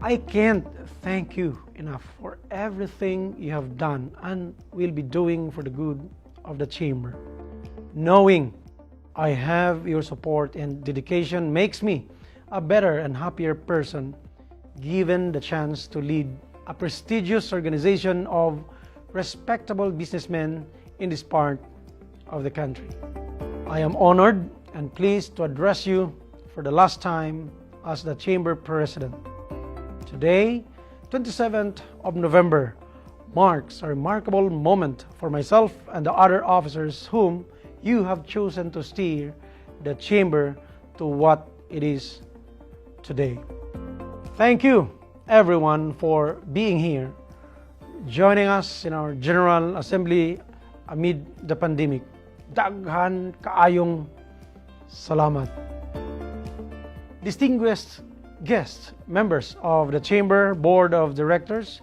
I can't thank you enough for everything you have done and will be doing for the good of the Chamber. Knowing I have your support and dedication makes me a better and happier person given the chance to lead a prestigious organization of respectable businessmen in this part of the country. I am honored and pleased to address you for the last time as the Chamber President. Today, 27th of November, marks a remarkable moment for myself and the other officers whom you have chosen to steer the Chamber to what it is today. Thank you, everyone, for being here, joining us in our General Assembly amid the pandemic. Daghan kaayong salamat. Distinguished guests, members of the Chamber Board of Directors,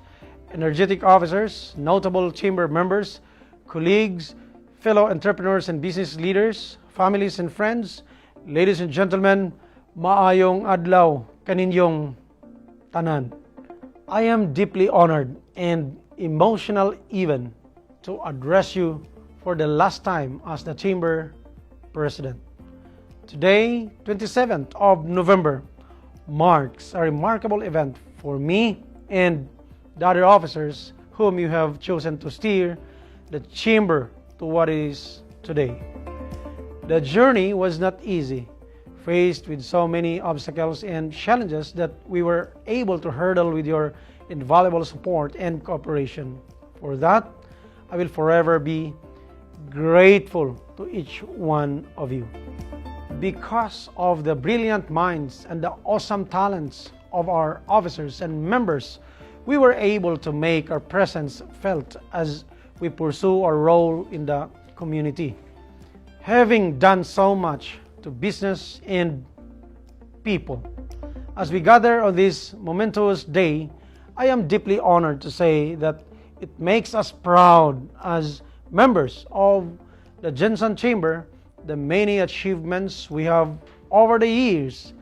energetic officers, notable Chamber members, colleagues, fellow entrepreneurs and business leaders, families and friends, ladies and gentlemen, maayong adlaw kaninyong tanan. I am deeply honored and emotional even to address you for the last time as the Chamber President. Today, 27th of November, marks a remarkable event for me and the other officers whom you have chosen to steer the Chamber to what it is today. The journey was not easy, faced with so many obstacles and challenges that we were able to hurdle with your invaluable support and cooperation. For that, I will forever be grateful to each one of you. Because of the brilliant minds and the awesome talents of our officers and members, we were able to make our presence felt as we pursue our role in the community. Having done so much to business and people, as we gather on this momentous day, I am deeply honored to say that it makes us proud as members of the Jensen Chamber, the many achievements we have over the years,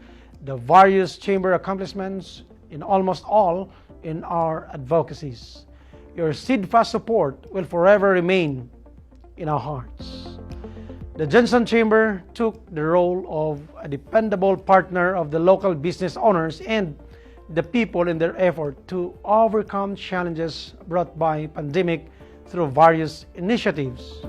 the various chamber accomplishments in almost all in our advocacies. Your steadfast support will forever remain in our hearts. The Jensen Chamber took the role of a dependable partner of the local business owners and the people in their effort to overcome challenges brought by pandemic through various initiatives.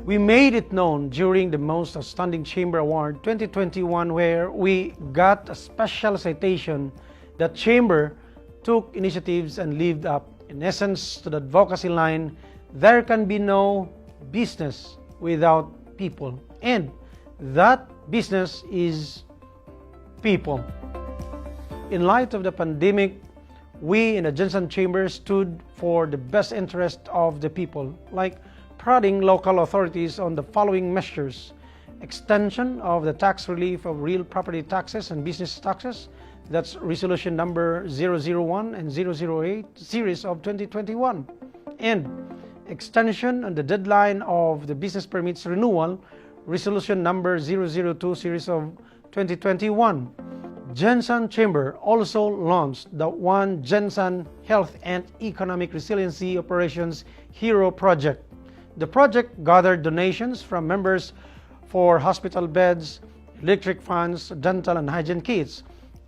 We made it known during the Most Outstanding Chamber Award 2021, where we got a special citation that Chamber took initiatives and lived up, in essence, to the advocacy line, there can be no business without people. And that business is people. In light of the pandemic, we in the Jensen Chamber stood for the best interest of the people, like prodding local authorities on the following measures: extension of the tax relief of real property taxes and business taxes, that's resolution number 001 and 008 series of 2021, and extension on the deadline of the business permits renewal, resolution number 002 series of 2021. Jensen Chamber also launched the One Jensen Health and Economic Resiliency Operations Hero Project. The project gathered donations from members for hospital beds, electric fans, dental and hygiene kits,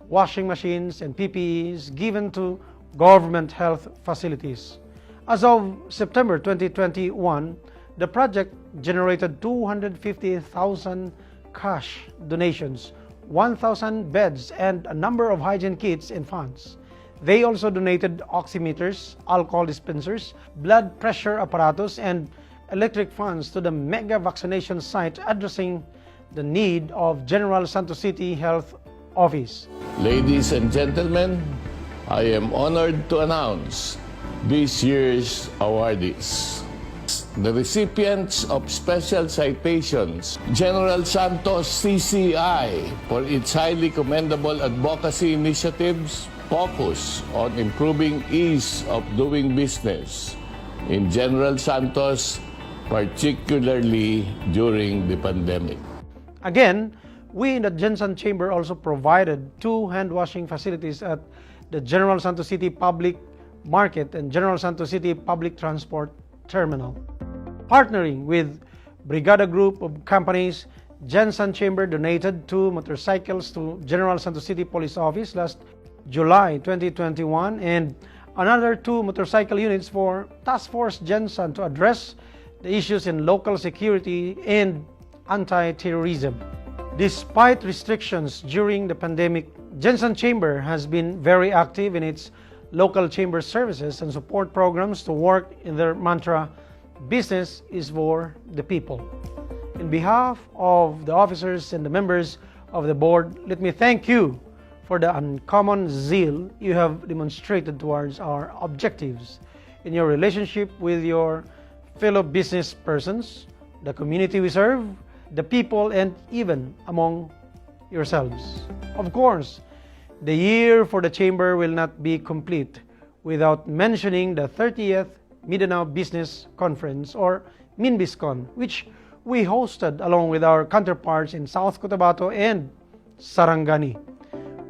washing machines, and PPEs given to government health facilities. As of September 2021, the project generated 250,000 cash donations, 1,000 beds, and a number of hygiene kits and fans. They also donated oximeters, alcohol dispensers, blood pressure apparatus, and electric fans to the mega vaccination site addressing the need of General Santos City Health Office. Ladies and gentlemen, I am honored to announce this year's awardees. The recipients of special citations: General Santos CCI for its highly commendable advocacy initiatives focus on improving ease of doing business in General Santos, particularly during the pandemic. Again, we in the Jensen Chamber also provided 2 hand washing facilities at the General Santos City Public Market and General Santos City Public Transport Terminal. Partnering with Brigada Group of Companies, Gensan Chamber donated 2 motorcycles to General Santos City Police Office last July 2021 and another 2 motorcycle units for Task Force Gensan to address the issues in local security and anti-terrorism. Despite restrictions during the pandemic, Gensan Chamber has been very active in its local chamber services and support programs to work in their mantra, business is for the people. In behalf of the officers and the members of the board, let me thank you for the uncommon zeal you have demonstrated towards our objectives in your relationship with your fellow business persons, the community we serve, the people, and even among yourselves. Of course, the year for the Chamber will not be complete without mentioning the 30th Mindanao Business Conference, or MINBISCON, which we hosted along with our counterparts in South Cotabato and Sarangani.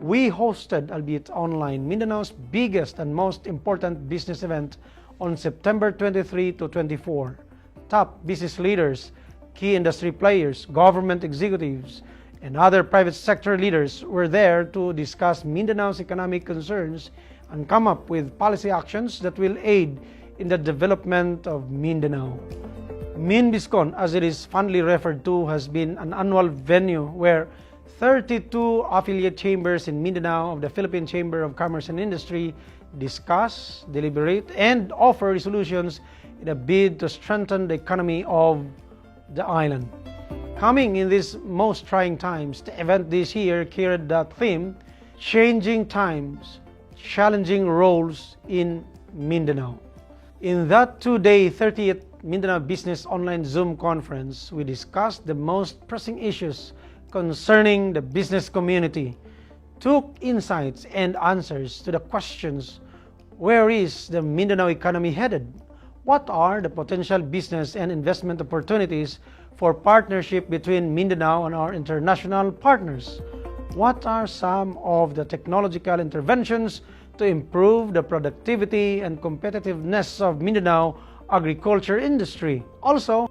We hosted, albeit online, Mindanao's biggest and most important business event on September 23 to 24. Top business leaders, key industry players, government executives, and other private sector leaders were there to discuss Mindanao's economic concerns and come up with policy actions that will aid in the development of Mindanao. MINBISCON, as it is fondly referred to, has been an annual venue where 32 affiliate chambers in Mindanao of the Philippine Chamber of Commerce and Industry discuss, deliberate, and offer resolutions in a bid to strengthen the economy of the island. Coming in these most trying times, the event this year carried the theme, Changing Times, Challenging Roles in Mindanao. In that 2-day 30th Mindanao Business Online Zoom conference, we discussed the most pressing issues concerning the business community, took insights and answers to the questions, where is the Mindanao economy headed? What are the potential business and investment opportunities for partnership between Mindanao and our international partners? What are some of the technological interventions to improve the productivity and competitiveness of Mindanao agriculture industry? Also,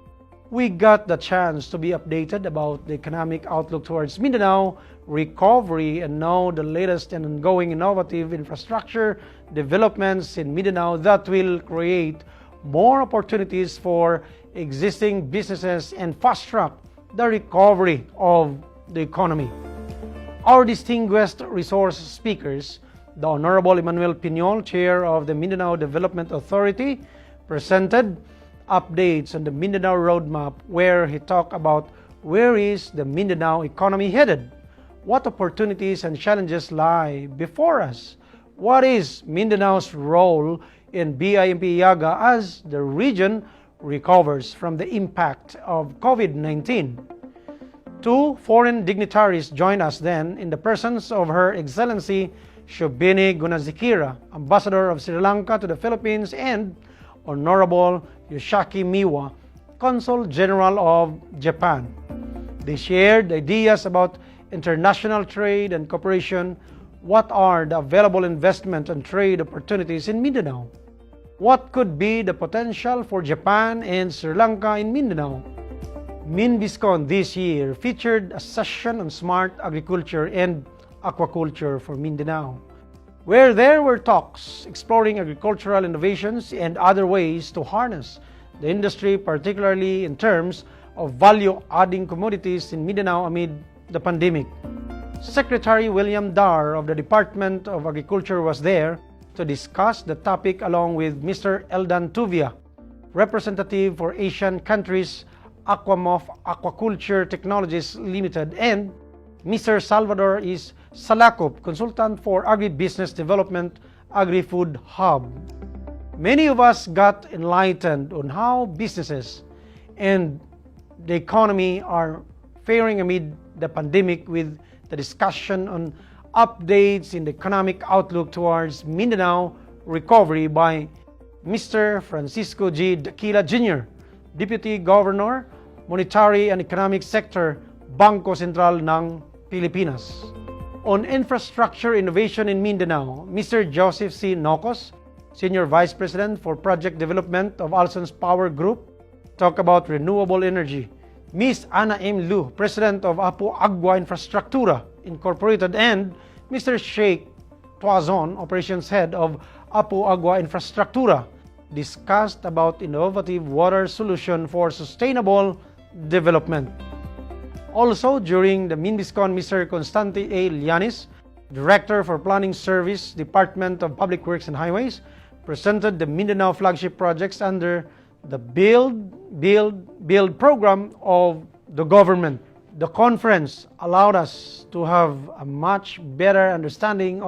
we got the chance to be updated about the economic outlook towards Mindanao recovery and know the latest and ongoing innovative infrastructure developments in Mindanao that will create more opportunities for existing businesses and fast-track the recovery of the economy. Our distinguished resource speakers, the Honorable Emmanuel Piñol, Chair of the Mindanao Development Authority, presented updates on the Mindanao Roadmap, where he talked about where is the Mindanao economy headed, what opportunities and challenges lie before us, what is Mindanao's role in BIMP-IAGA as the region recovers from the impact of COVID-19. 2 foreign dignitaries joined us then in the persons of Her Excellency Shobhini Gunazikira, Ambassador of Sri Lanka to the Philippines, and Honorable Yoshaki Miwa, Consul General of Japan. They shared ideas about international trade and cooperation. What are the available investment and trade opportunities in Mindanao? What could be the potential for Japan and Sri Lanka in Mindanao? MINBISCON this year featured a session on smart agriculture and aquaculture for Mindanao, where there were talks exploring agricultural innovations and other ways to harness the industry, particularly in terms of value-adding commodities in Mindanao amid the pandemic. Secretary William Dar of the Department of Agriculture was there to discuss the topic along with Mr. Eldan Tuvia, representative for Asian countries Aquamof Aquaculture Technologies Limited, and Mr. Salvador is Salakop, consultant for Agribusiness Development Agri-Food Hub. Many of us got enlightened on how businesses and the economy are faring amid the pandemic, with the discussion on updates in the economic outlook towards Mindanao recovery by Mr. Francisco G. Daquila Jr., Deputy Governor, Monetary and Economic Sector, Bangko Sentral ng Pilipinas. On infrastructure innovation in Mindanao, Mr. Joseph C. Nocos, Senior Vice President for Project Development of Alson's Power Group, talk about renewable energy. Ms. Ana M. Lu, President of Apo Agua Infrastructura Incorporated, and Mr. Sheikh Tuazon, Operations Head of Apo Agua Infrastructura, discussed about innovative water solution for sustainable development. Also, during the MINBISCON, Mr. Constante A. Llanes, Director for Planning Service, Department of Public Works and Highways, presented the Mindanao flagship projects under the Build program of the government. The conference allowed us to have a much better understanding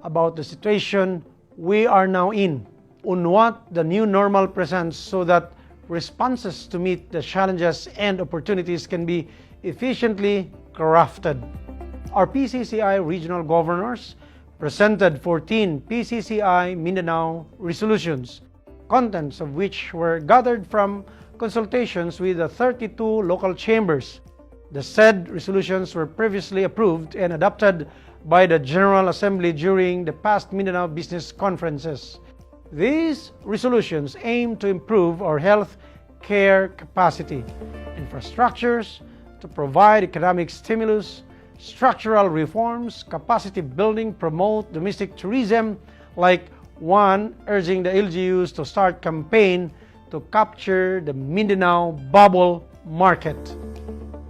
about the situation we are now in, on what the new normal presents, so that responses to meet the challenges and opportunities can be efficiently crafted. Our PCCI regional governors presented 14 PCCI Mindanao resolutions, contents of which were gathered from consultations with the 32 local chambers. The said resolutions were previously approved and adopted by the General Assembly during the past Mindanao business conferences. These resolutions aim to improve our health care capacity, infrastructures, to provide economic stimulus, structural reforms, capacity building, promote domestic tourism, like one urging the LGUs to start campaign to capture the Mindanao bubble market.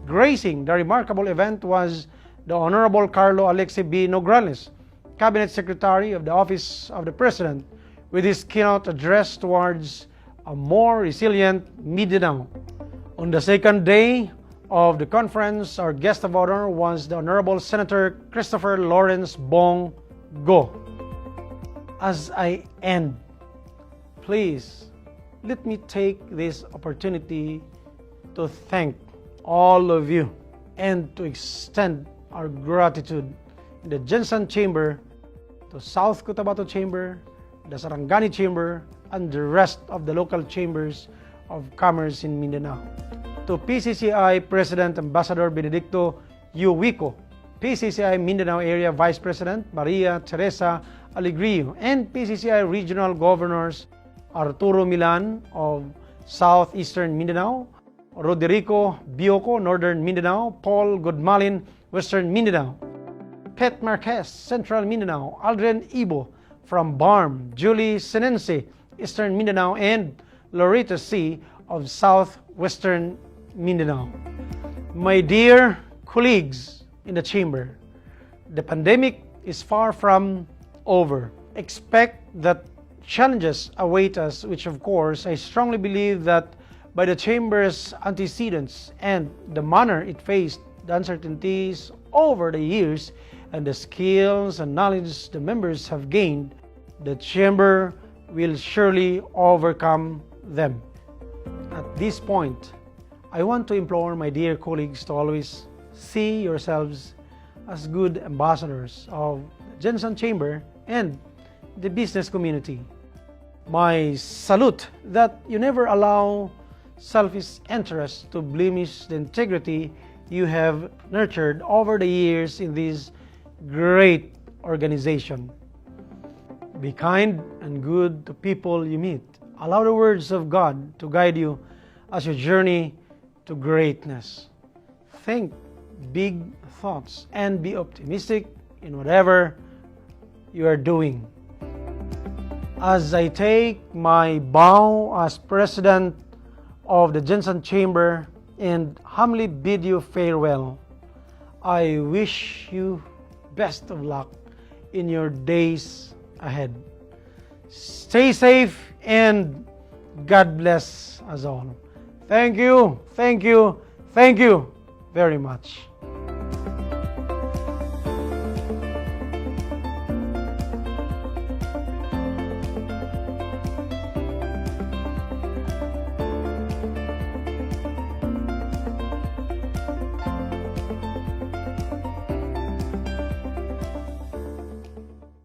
Gracing the remarkable event was the Honorable Carlo Alexi B. Nograles, Cabinet Secretary of the Office of the President, with his keynote address towards a more resilient Mindanao. On the second day of the conference, our guest of honor was the Honorable Senator Christopher Lawrence Bong Go. As I end, please let me take this opportunity to thank all of you and to extend our gratitude in the Jensen Chamber, to South Cotabato Chamber, the Sarangani Chamber, and the rest of the local chambers of commerce in Mindanao. To PCCI President Ambassador Benedicto U. Wico, PCCI Mindanao Area Vice President Maria Teresa Alegrio, and PCCI Regional Governors Arturo Milan of Southeastern Mindanao, Roderico Bioco, Northern Mindanao, Paul Godmalin, Western Mindanao, Pet Marquez, Central Mindanao, Aldrin Ibo from BARM, Julie Senense, Eastern Mindanao, and Loretta C. of Southwestern Mindanao. My dear colleagues in the chamber, the pandemic is far from over. Expect that challenges await us, which of course I strongly believe that by the chamber's antecedents and the manner it faced the uncertainties over the years and the skills and knowledge the members have gained, the chamber will surely overcome them. At this point, I want to implore my dear colleagues to always see yourselves as good ambassadors of the Jensen Chamber and the business community. My salute that you never allow selfish interest to blemish the integrity you have nurtured over the years in this great organization. Be kind and good to people you meet. Allow the words of God to guide you as you journey to greatness. Think big thoughts and be optimistic in whatever you are doing. As I take my bow as President of the Jensen Chamber and humbly bid you farewell, I wish you best of luck in your days ahead. Stay safe and God bless us all. Thank you, thank you, thank you very much.